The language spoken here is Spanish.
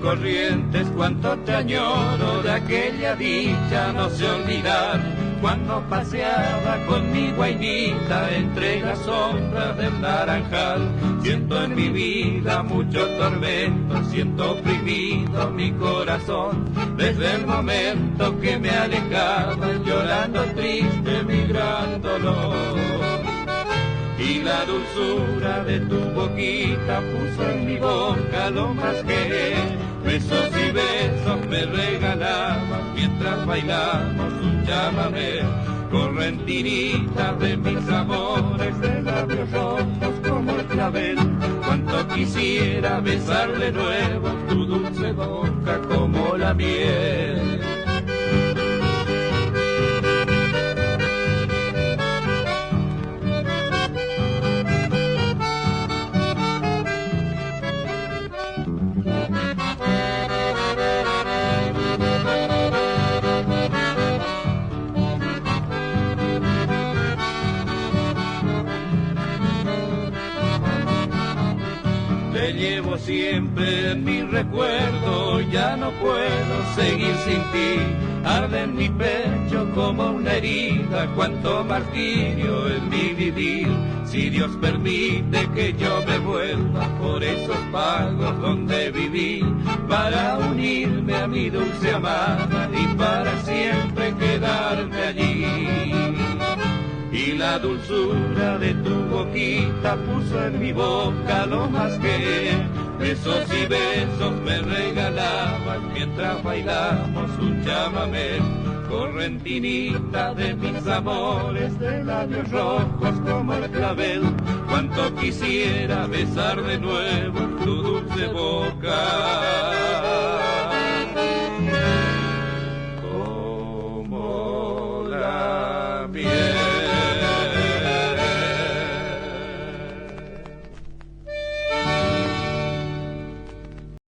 Corrientes, cuánto te añoro, de aquella dicha no sé olvidar, cuando paseaba con mi guainita entre las sombras del naranjal. Siento en mi vida mucho tormento, siento oprimido mi corazón, desde el momento que me alejaba, llorando triste mi gran dolor. Y la dulzura de tu boquita puso en mi boca lo más que besos y besos me regalabas mientras bailamos un chamamé. Correntinita de mis amores, de labios rojos como el clavel, cuánto quisiera besar de nuevo tu dulce boca como la miel. Te llevo siempre en mi recuerdo, ya no puedo seguir sin ti. Arde en mi pecho como una herida, cuánto martirio en mi vivir. Si Dios permite que yo me vuelva por esos pagos donde viví, para unirme a mi dulce amada y para siempre quedarme allí. Y la dulzura de tu boquita puso en mi boca lo más que besos y besos me regalaban mientras bailamos un chamamé. Correntinita de mis amores, de labios rojos como el clavel, cuánto quisiera besar de nuevo tu dulce boca.